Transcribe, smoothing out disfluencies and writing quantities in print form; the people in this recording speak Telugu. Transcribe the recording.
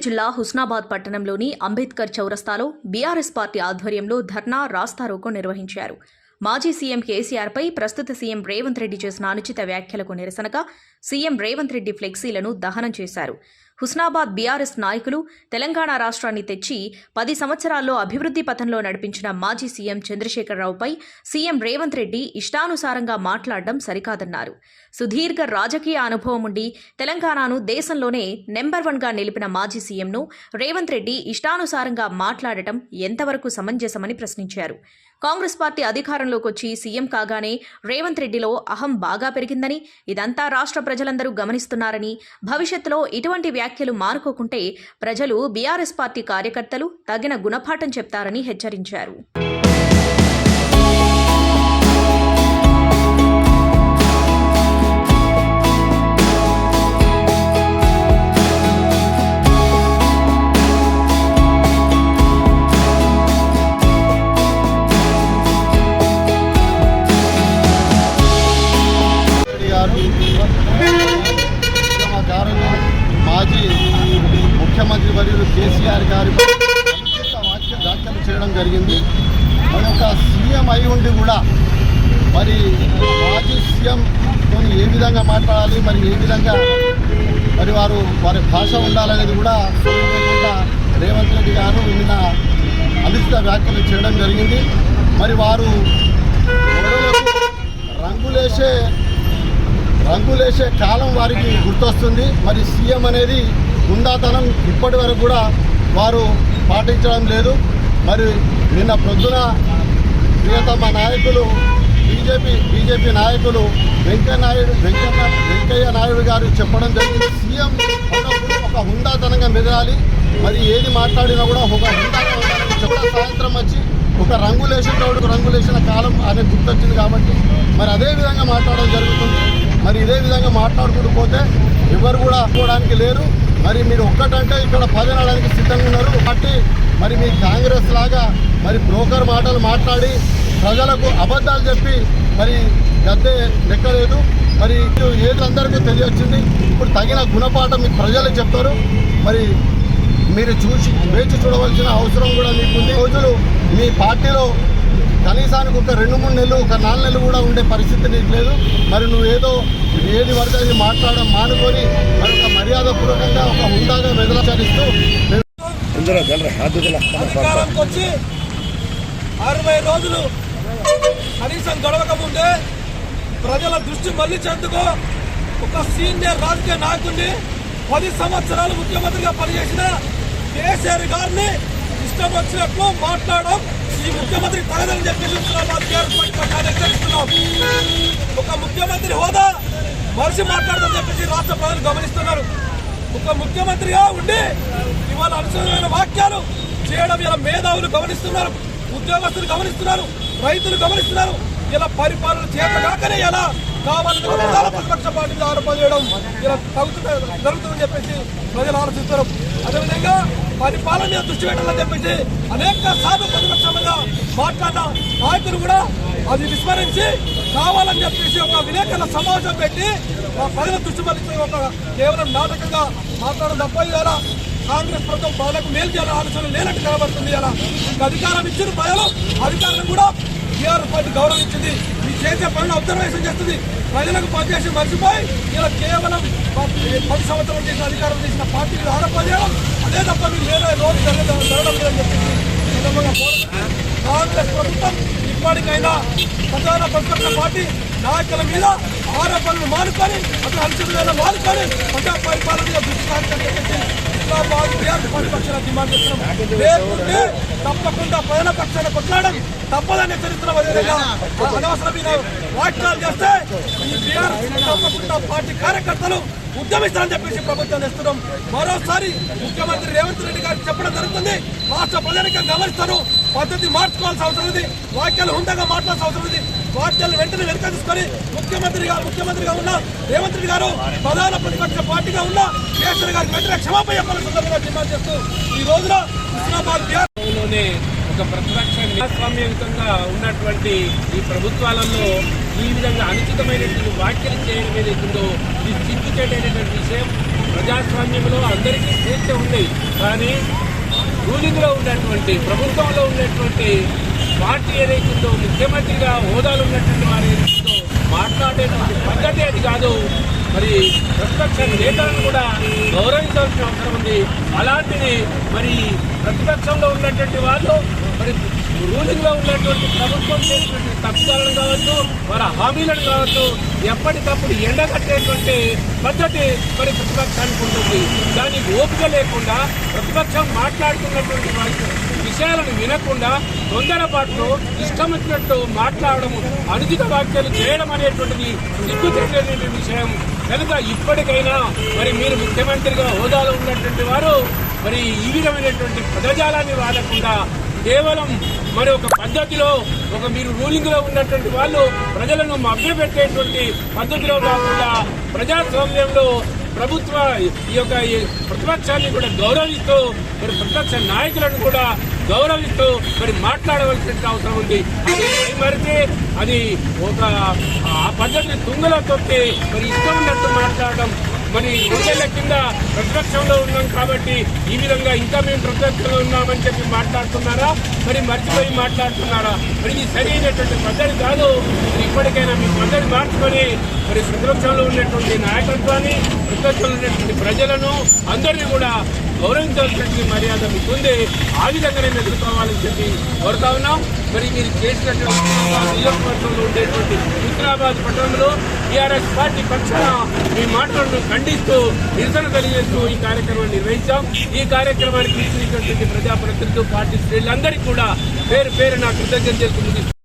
జిల్లా హుస్నాబాద్ పట్టణంలోని అంబేద్కర్ చౌరస్తాలో బీఆర్ఎస్ పార్టీ ఆధ్వర్యంలో ధర్నా రాస్తారోకో నిర్వహించారు. మాజీ సీఎం కేసీఆర్పై ప్రస్తుత సీఎం రేవంత్ రెడ్డి చేసిన అనుచిత వ్యాఖ్యలకు నిరసనగా సీఎం రేవంత్ రెడ్డి ఫ్లెక్సీలను దహనం చేశారు. హుస్నాబాద్ బీఆర్ఎస్ నాయకులు తెలంగాణ రాష్ట్రాన్ని తెచ్చి 10 సంవత్సరాల్లో అభివృద్ధి పథంలో నడిపించిన మాజీ సీఎం చంద్రశేఖరరావుపై సీఎం రేవంత్ రెడ్డి ఇష్టానుసారంగా మాట్లాడడం సరికాదన్నారు. సుదీర్ఘ రాజకీయ అనుభవం ఉండి తెలంగాణను దేశంలోనే నెంబర్ 1గా నిలిపిన మాజీ సీఎంను రేవంత్ రెడ్డి ఇష్టానుసారంగా మాట్లాడటం ఎంతవరకు సమంజసమని ప్రశ్నించారు. కాంగ్రెస్ పార్టీ అధికారంలోకి వచ్చి సీఎం కాగానే రేవంత్ రెడ్డిలో అహం బాగా పెరిగిందని, ఇదంతా రాష్ట్ర ప్రజలందరూ గమనిస్తున్నారని, భవిష్యత్తులో ఇటువంటి వ్యాఖ్యలు మానుకోకుంటే ప్రజలు బీఆర్ఎస్ పార్టీ కార్యకర్తలు తగిన గుణపాఠం చెప్తారని హెచ్చరించారు. మాజీ ముఖ్యమంత్రి వర్యులు కేసీఆర్ గారి వ్యాఖ్యలు చేయడం జరిగింది. మరి ఒక సీఎం అయి ఉండి కూడా మరి మాజీ సీఎంతో ఏ విధంగా మాట్లాడాలి, మరి ఏ విధంగా మరి వారి భాష ఉండాలనేది కూడా రేవంత్ రెడ్డి గారు నిన్న అనుచిత వ్యాఖ్యలు చేయడం జరిగింది. మరి వారు రంగులేసే కాలం వారికి గుర్తొస్తుంది. మరి సీఎం అనేది గుండాతనం ఇప్పటి వరకు కూడా వారు పాటించడం లేదు. మరి నిన్న ప్రొద్దున ప్రియతమ నాయకులు బీజేపీ నాయకులు వెంకయ్య నాయుడు గారు చెప్పడం జరిగింది, సీఎం అన్నప్పుడు ఒక హుందాతనంగా మెదలాలి, మరి ఏది మాట్లాడినా కూడా ఒక హుందాగా ఉండాలని చెప్పడం. సాయంత్రం వచ్చి ఒక రంగులేసిన కాలం అనేది గుర్తొచ్చింది కాబట్టి మరి అదే విధంగా మాట్లాడడం జరుగుతుంది. మరి ఇదే విధంగా మాట్లాడుకుంటూ పోతే ఎవరు కూడా పోవడానికి లేరు. మరి మీరు ఒక్కటంటే ఇక్కడ 10 అనడానికి సిద్ధంగా ఉన్నారు కాబట్టి మరి మీ కాంగ్రెస్ లాగా మరి బ్రోకర్ మాటలు మాట్లాడి ప్రజలకు అబద్ధాలు చెప్పి మరి గద్దె లెక్కలేదు. మరి ఏది అందరికీ తెలియొచ్చింది. ఇప్పుడు తగిన గుణపాఠం మీ ప్రజలే చెప్తారు. మరి మీరు వేచి చూడవలసిన అవసరం కూడా మీకుంది. రోజులు మీ పార్టీలో కనీసానికి ఒక 2-3 నెలలు, ఒక 4 నెలలు కూడా ఉండే పరిస్థితి నీకు లేదు. మరి నువ్వు ఏది పడితే మాట్లాడడం మానుకొని మరి ఒక మర్యాదపూర్వకంగా ఒక హుందాగా వెదలాచరిస్తూ అధికారానికి వచ్చి 60 రోజులు కనీసం గడవక ముందే ప్రజల దృష్టి మళ్లించేందుకు ఒక సీనియర్ రాజకీయ నాయకుడిని 10 సంవత్సరాలు ముఖ్యమంత్రిగా పనిచేసిన కేసీఆర్ గారిని ఇష్టం వచ్చినట్లు మాట్లాడడం ఈ ముఖ్యమంత్రి తగదని చెప్పి హెచ్చరిస్తున్నాం. ఒక ముఖ్యమంత్రి హోదా మనిషి మాట్లాడదని చెప్పేసి రాష్ట్ర ప్రజలు గమనిస్తున్నారు. ఒక ముఖ్యమంత్రిగా ఉండి ఇవాళ అనుసరమైన వాక్యాలు చేయడం ఇలా మేధావులు గమనిస్తున్నారు, ఉద్యోగస్తులు గమనిస్తున్నారు, రైతులు గమనిస్తున్నారు. ఇలా పరిపాలన చేతగాకనే ఎలా కావాలని ప్రధాన ప్రతిపక్ష పార్టీలు ఆరోపణ చేయడం ఇలా జరుగుతుందని చెప్పేసి ప్రజలు ఆలోచిస్తారు. అదేవిధంగా పరిపాలన మీద దృష్టి పెట్టాలని చెప్పేసి అనేక సార్లు ప్రతిపక్షంగా మాట్లాడిన నాయకులు కూడా అది విస్మరించి కావాలని చెప్పేసి ఒక విలేకరుల సమావేశం పెట్టి ప్రజల దృష్టి మళ్ళీ ఒక కేవలం నాటకంగా మాట్లాడడం తప్ప ఇలా కాంగ్రెస్ ప్రభుత్వం ప్రజలకు మేలు చేయాలని ఆలోచన లేనట్టు కనబడుతుంది. ఇలా అధికారం ఇచ్చిన ప్రజలు అధికారులను కూడా టీఆర్ఎస్ పార్టీ గౌరవించింది. ఈ చేసే పనులు అబ్జర్వేషన్ చేస్తుంది. ప్రజలకు పనిచేసి మర్చిపోయి ఇలా కేవలం 10 సంవత్సరాలు చేసిన అధికారం చేసిన పార్టీలు ఆరోపణ చేయడం, అదే తప్ప మీరు వేరే రోజు జరగడం లేదని చెప్పేసి కాంగ్రెస్ ప్రభుత్వం ఇప్పటికైనా ప్రధాన ప్రతిపక్ష పార్టీ నాయకుల మీద ఆరోపణలు మానుకొని అక్కడ అంశాలను మానుకొని ప్రజా పరిపాలన దృష్టి సారించాలని ప్రతిపక్షాలు డిమాండ్ చేస్తున్నాం. లేకుంటే తప్పకుండా ప్రజల పక్షాన కొట్లాడడం తప్పదనే చరిత్ర అనవసరమైన వాక్యాలు చేస్తే ఈ బీఆర్ఎస్ తప్పకుండా పార్టీ కార్యకర్తలు ఉద్యమిస్తారని చెప్పేసి ప్రభుత్వం చేస్తున్నాం. మరోసారి ముఖ్యమంత్రి రేవంత్ రెడ్డి గారికి చెప్పడం జరుగుతుంది, రాష్ట్ర ప్రజానికం గమనిస్తారు, పద్ధతి మార్చుకోవాల్సిన అవసరం ఉంది, వాక్యాలు హుందాగా మాట్లాడాల్సిన అవసరం ఉంది. వాక్యాలను వెంటనే వెనుక తీసుకొని ముఖ్యమంత్రిగా ఉన్న రేవంత్ రెడ్డి గారు ప్రధాన ప్రతిపక్ష పార్టీగా ఉన్న కేసీఆర్ గారికి వెంటనే క్షమాపణ చెప్పాలని సందర్భంగా డిమాండ్ చేస్తూ ఈ రోజున హుస్నాబాద్ లోనే ఒక ప్రతిపక్ష ప్రజాస్వామ్యంగా ఉన్నటువంటి ఈ ప్రభుత్వాలలో ఈ విధంగా అనుచితమైనటువంటి వ్యాఖ్యలు చేయడం ఏదైతుందో ఇది సిగ్గుచేటైనటువంటి విషయం. ప్రజాస్వామ్యంలో అందరికీ స్వేచ్ఛ ఉంది. కానీ రూలింగ్ లో ఉన్నటువంటి ప్రభుత్వంలో ఉన్నటువంటి పార్టీ ఏదైతుందో ముఖ్యమంత్రిగా హోదాలు ఉన్నటువంటి వారు ఏదైతుందో మాట్లాడేటువంటి పద్ధతి అది కాదు. మరి ప్రతిపక్ష నేతలను కూడా గౌరవించాల్సిన అవసరం ఉంది. అలాంటిది మరి ప్రతిపక్షంలో ఉన్నటువంటి వాళ్ళు మరి రూలింగ్ లో ఉన్నటువంటి ప్రభుత్వం చేసినటువంటి తప్పిదాలను కావచ్చు, వారి హామీలను కావచ్చు, ఎప్పటికప్పుడు ఎండగట్టేటువంటి పద్ధతి మరి ప్రతిపక్షానికి ఉంటుంది. దానికి ఓపిక లేకుండా ప్రతిపక్షం మాట్లాడుతున్నటువంటి విషయాలను వినకుండా తొందరపాటులో ఇష్టం వచ్చినట్టు మాట్లాడడం, అనుచిత వ్యాఖ్యలు చేయడం అనేటువంటిది సిగ్గుచేటటువంటి విషయం. కనుక ఇప్పటికైనా మరి మీరు ముఖ్యమంత్రిగా హోదాలో ఉన్నటువంటి వారు మరి ఈ విధమైనటువంటి పదజాలాన్ని వాడకుండా కేవలం మరి ఒక పద్ధతిలో మీరు రూలింగ్ లో ఉన్నటువంటి వాళ్ళు ప్రజలను మభ్యపెట్టేటువంటి పద్ధతిలో కాకుండా ప్రజాస్వామ్యంలో ప్రభుత్వ ఈ ప్రతిపక్షాన్ని కూడా గౌరవిస్తూ మరి ప్రతిపక్ష నాయకులను కూడా గౌరవిస్తూ మరి మాట్లాడవలసిన అవసరం ఉంది. అది మరితే అది ఆ పద్ధతిని తుంగలో తొక్కి మరి ఇష్టం ఉన్నట్టు మాట్లాడడం. మరి 2 ఏళ్ల కింద ప్రతిపక్షంలో ఉన్నాం కాబట్టి ఈ విధంగా ఇంకా మేము ప్రతిపక్షంలో ఉన్నామని చెప్పి మాట్లాడుతున్నారా, మరి మర్చిపోయి మాట్లాడుతున్నారా? మరి ఇది సరైనటువంటి పద్ధతి కాదు. ఇప్పటికైనా మీ పద్ధతి మార్చుకొని మరి ప్రతిపక్షంలో ఉన్నటువంటి నాయకత్వాన్ని, ప్రతిపక్షంలో ఉన్నటువంటి ప్రజలను అందరినీ కూడా గౌరవించాల్సినటువంటి మర్యాద మీకు ఉంది. ఆ విధంగానే ఎదుర్కోవాలని చెప్పి కోరుతా ఉన్నాం. మరి మీరు చేసినటువంటి నియోజకవర్గంలో ఉండేటువంటి హుస్నాబాద్ పట్టణంలో టీఆర్ఎస్ పార్టీ పక్షాన మీ మాటలను ఖండిస్తూ నిరసన తెలియజేస్తూ ఈ కార్యక్రమాన్ని నిర్వహించాం. ఈ కార్యక్రమానికి ఇచ్చినటువంటి ప్రజాప్రతినిధులు, పార్టీ శ్రేణులందరికీ కూడా పేరు పేరున కృతజ్ఞతలు తెలుపుతుంది.